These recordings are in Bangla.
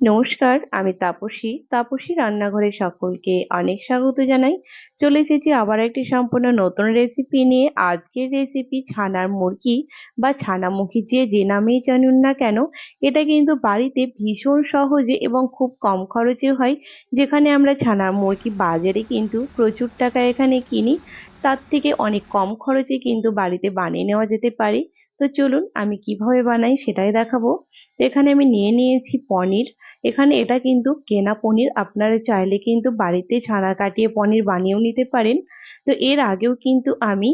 নমস্কার, আমি তাপসী রান্নাঘরে সকলকে অনেক স্বাগত জানাই। চলে এসেছি আবার একটি সম্পূর্ণ নতুন রেসিপি নিয়ে। আজকের রেসিপি ছানার মুরগি বা ছানামুখী যে নামেই জানুন না কেন, এটা কিন্তু বাড়িতে ভীষণ সহজে এবং খুব কম খরচে হয়। যেখানে আমরা ছানার মুরগি বাজারে কিন্তু প্রচুর টাকা এখানে কিনি, তার থেকে অনেক কম খরচে কিন্তু বাড়িতে বানিয়ে নেওয়া যেতে পারে। তো চলুন আমি কিভাবে বানাই সেটাই দেখাবো। তো এখানে আমি নিয়ে নিয়েছি পনির। এখানে এটা কিন্তু কেনা পনির, আপনারা চাইলে কিন্তু বাড়িতে ছানা কাটিয়ে পনির বানিয়েও নিতে পারেন। তো এর আগেও কিন্তু আমি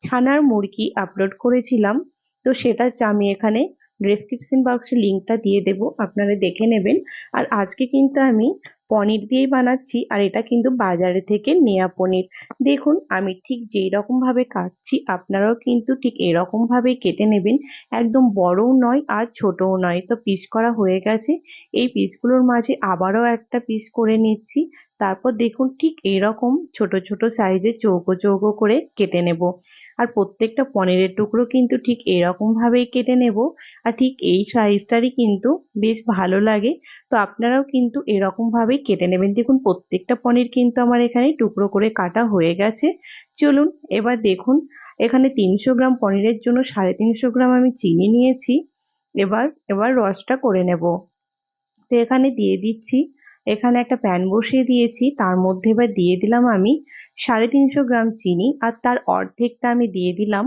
ছানার মুরগি আপলোড করেছিলাম, তো সেটা আমি এখানে ডেসক্রিপশন বক্সে লিঙ্কটা দিয়ে দেব, আপনারা দেখে নেবেন। আর আজকে কিন্তু আমি পনির দিয়েই বানাচ্ছি, আর এটা কিন্তু বাজারে থেকে নেয়া পনির। দেখুন আমি ঠিক যেই রকম ভাবে কাটছি আপনারাও কিন্তু ঠিক এরকম ভাবে কেটে নেবেন। একদম বড়ও নয় আর ছোটও নয়। তো পিস করা হয়ে গেছে, এই পিসগুলোর মাঝে আবারও একটা পিস করে নিচ্ছি। তারপর দেখুন ঠিক এরকম ছোট ছোট সাইজে চৌকো চৌকো করে কেটে নেব। আর প্রত্যেকটা পনিরের টুকরো কিন্তু ঠিক এরকম ভাবেই কেটে নেব। আর ঠিক এই সাইজটারই কিন্তু বেশ ভালো লাগে। তো আপনারাও কিন্তু এরকম ভাবেই কেটে নেবেন। দেখুন প্রত্যেকটা পনির কিন্তু আমার এখানে টুকরো করে কাটা হয়ে গেছে। চলুন এবার দেখুন, এখানে 300 গ্রাম পনিরের জন্য 350 গ্রাম আমি চিনি নিয়েছি। এবার এবার রসটা করে নেব। তো এখানে দিয়ে দিচ্ছি, এখানে একটা প্যান বসিয়ে দিয়েছি, তার মধ্যে এবার দিয়ে দিলাম আমি 350 গ্রাম চিনি, আর তার অর্ধেকটা আমি দিয়ে দিলাম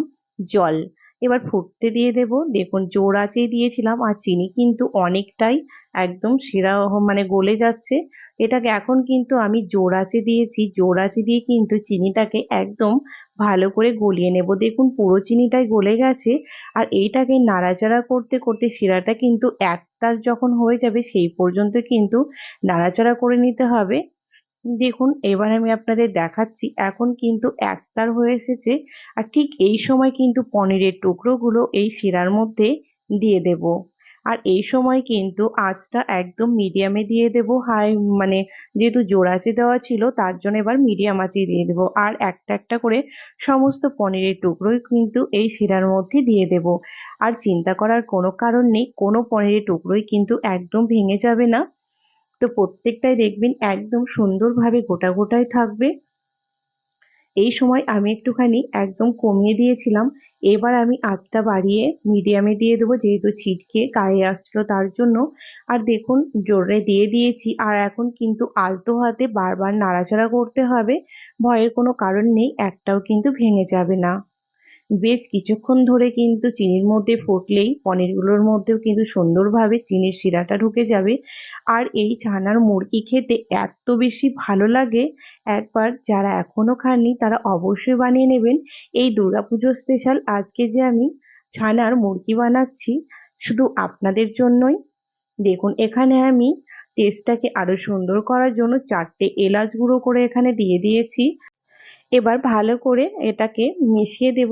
জল। এবার ফুটতে দিয়ে দেব। দেখুন জোর আঁচেই দিয়েছিলাম, আর চিনি কিন্তু অনেকটাই একদম শিরা মানে গলে যাচ্ছে। এটাকে এখন কিন্তু আমি জোর আঁচে দিয়েছি, জোর আঁচে দিয়ে কিন্তু চিনিটাকে একদম ভালো করে গলিয়ে নেব। দেখুন পুরো চিনিটাই গলে গেছে। আর এইটাকে নাড়াচাড়া করতে করতে শিরাটা কিন্তু একতার যখন হয়ে যাবে সেই পর্যন্ত কিন্তু নাড়াচাড়া করে নিতে হবে। দেখুন এবার আমি আপনাদের দেখাচ্ছি, এখন কিন্তু একতার হয়ে এসেছে। আর ঠিক এই সময় কিন্তু পনিরের টুকরোগুলো এই শিরার মধ্যে দিয়ে দেব। আর এই সময় কিন্তু আঁচটা একদম মিডিয়ামে দিয়ে দেব। হাই মানে যেহেতু জোর আঁচে দেওয়া ছিল তার জন্য এবার মিডিয়াম আঁচে দিয়ে দেব। আর একটা একটা করে সমস্ত পনিরের টুকরোই কিন্তু এই শিরার মধ্যে দিয়ে দেব। আর চিন্তা করার কোনো কারণ নেই, কোনো পনিরের টুকরোই কিন্তু একদম ভেঙে যাবে না। তো প্রত্যেকটাই দেখবেন একদম সুন্দরভাবে গোটা গোটাই থাকবে। এই সময় আমি একটুখানি একদম কমিয়ে দিয়েছিলাম। এবার আমি আঁচটা বাড়িয়ে মিডিয়ামে দিয়ে দেবো, যেহেতু ছিটকে গায়ে আসছিল তার জন্য। আর দেখুন জোরে দিয়ে দিয়েছি, আর এখন কিন্তু আলতো হাতে বারবার নাড়াচাড়া করতে হবে। ভয়ের কোনো কারণ নেই, একটাও কিন্তু ভেঙে যাবে না। বেশ কিছুক্ষণ ধরে কিন্তু চিনির মধ্যে ফুটলেই পনিরগুলোর মধ্যেও কিন্তু সুন্দরভাবে চিনির শিরাটা ঢুকে যাবে। আর এই ছানার মুরগি খেতে এত বেশি ভালো লাগে, একবার যারা এখনো খাননি তারা অবশ্যই বানিয়ে নেবেন। এই দুর্গাপুজো স্পেশাল আজকে যে আমি ছানার মুরগি বানাচ্ছি শুধু আপনাদের জন্যই। দেখুন এখানে আমি টেস্টটাকে আরো সুন্দর করার জন্য 4টে এলাচ গুঁড়ো করে এখানে দিয়ে দিয়েছি। এবার ভালো করে এটাকে মিশিয়ে দেব।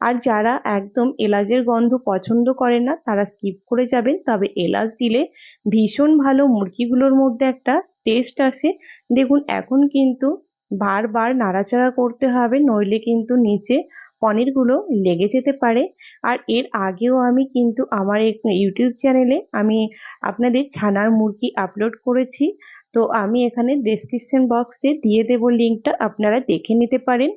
আর যারা একদম এলাচের গন্ধ পছন্দ করে না তারা স্কিপ করে যাবেন, তবে এলাচ দিলে ভীষণ ভালো মুরগিগুলোর মধ্যে একটা টেস্ট আসে। দেখুন এখন কিন্তু বারবার নাড়াচাড়া করতে হবে, নইলে কিন্তু নিচে পনিরগুলো লেগে যেতে পারে। আর এর আগেও আমি কিন্তু আমার ইউটিউব চ্যানেলে আমি আপনাদের ছানার মুরগি আপলোড করেছি। তো আমি এখানে ডেসক্রিপশন বক্সে দিয়ে দেব লিঙ্কটা, আপনারা দেখে নিতে পারেন।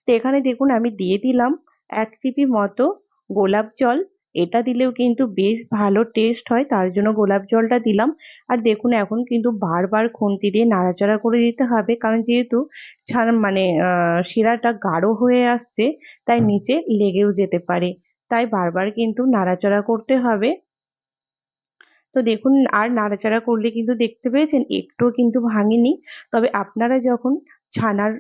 তো এখানে দেখুন আমি দিয়ে দিলাম 1 চিপি মতো গোলাপ জল। এটা দিলেও কিন্তু বেশ ভালো টেস্ট হয়, তার জন্য গোলাপ জলটা দিলাম। আর দেখুন এখন কিন্তু বারবার খুন্তি দিয়ে নাড়াচাড়া করে দিতে হবে, কারণ যেহেতু ছাড় মানে শিরাটা গাঢ় হয়ে আসছে, তাই নিচে লেগেও যেতে পারে। তাই বারবার কিন্তু নাড়াচাড়া করতে হবে। তো দেখুন আর নাড়াচাড়া করলে কিন্তু দেখতে পেয়েছেন একটুও কিন্তু ভাঙেনি। তবে আপনারা যখন ছানার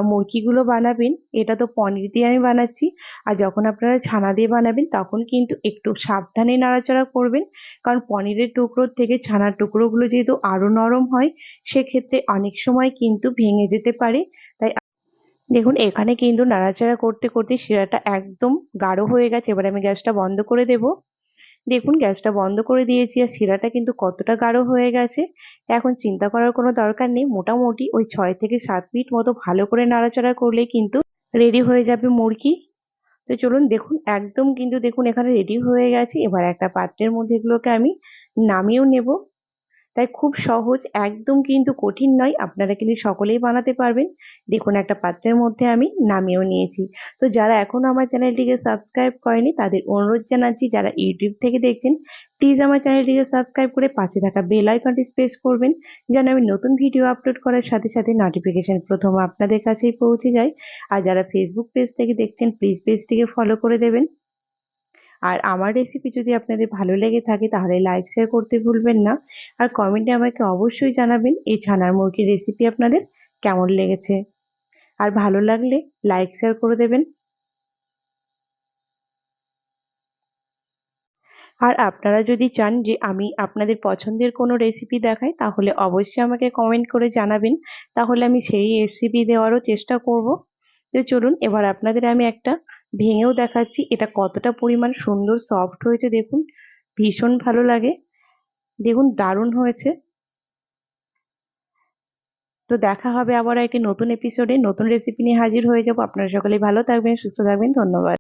মুরগিগুলো বানাবেন, এটা তো পনির দিয়ে আমি বানাচ্ছি, আর যখন আপনারা ছানা দিয়ে বানাবেন তখন কিন্তু একটু সাবধানে নাড়াচাড়া করবেন। কারণ পনিরের টুকরোর থেকে ছানার টুকরোগুলো যেহেতু আরো নরম হয়, সেক্ষেত্রে অনেক সময় কিন্তু ভেঙে যেতে পারে। তাই দেখুন এখানে কিন্তু নাড়াচাড়া করতে করতে শিরাটা একদম গাঢ় হয়ে গেছে। এবার আমি গ্যাসটা বন্ধ করে দেব। দেখুন গ্যাসটা বন্ধ করে দিয়েছি, আর শিরাটা কিন্তু কতটা গাঢ় হয়ে গেছে। এখন চিন্তা করার কোনো দরকার নেই, মোটামুটি ওই 6 থেকে 7 মিনিট মতো ভালো করে নাড়াচাড়া করলে কিন্তু রেডি হয়ে যাবে মুরগি। তো চলুন দেখুন একদম কিন্তু দেখুন এখানে রেডি হয়ে গেছে। এবার একটা পাত্রের মধ্যে এগুলোকে আমি নামিয়েও নেব। তাই খুব সহজ, একদম কিন্তু কঠিন নয়, আপনারা কিন্তু সকলেই বানাতে পারবেন। দেখুন একটা পাত্রের মধ্যে আমি নামিয়েও নিয়েছি। তো যারা এখনো আমার চ্যানেলটিকে সাবস্ক্রাইব করেনি তাদের অনুরোধ জানাচ্ছি, যারা ইউটিউব থেকে দেখছেন প্লিজ আমার চ্যানেলটিকে সাবস্ক্রাইব করে পাশে থাকা বেল আইকনটি প্রেস করবেন, যেন আমি নতুন ভিডিও আপলোড করার সাথে সাথে নোটিফিকেশন প্রথম আপনাদের কাছেই পৌঁছে যায়। আর যারা ফেসবুক পেজ থেকে দেখছেন প্লিজ পেজটিকে ফলো করে দেবেন। আর আমার রেসিপি যদি আপনাদের ভালো লেগে থাকে তাহলে লাইক শেয়ার করতে ভুলবেন না। আর কমেন্টে আমাকে অবশ্যই জানাবেন এই ছানার মুরগির রেসিপি আপনাদের কেমন লেগেছে। আর ভালো লাগলে লাইক শেয়ার করে দেবেন। আর আপনারা যদি চান যে আমি আপনাদের পছন্দের কোনো রেসিপি দেখাই তাহলে অবশ্যই আমাকে কমেন্ট করে জানাবেন, তাহলে আমি সেই রেসিপি দেওয়ারও চেষ্টা করব। তো চলুন এবার আপনাদের আমি একটা ভেঙেও দেখাচ্ছি এটা কতটা পরিমাণ সুন্দর সফট হয়েছে। দেখুন ভীষণ ভালো লাগে, দেখুন দারুণ হয়েছে। তো দেখা হবে আবার একটি নতুন এপিসোডে, নতুন রেসিপি নিয়ে হাজির হয়ে যাব। আপনারা সকলেই ভালো থাকবেন, সুস্থ থাকবেন। ধন্যবাদ।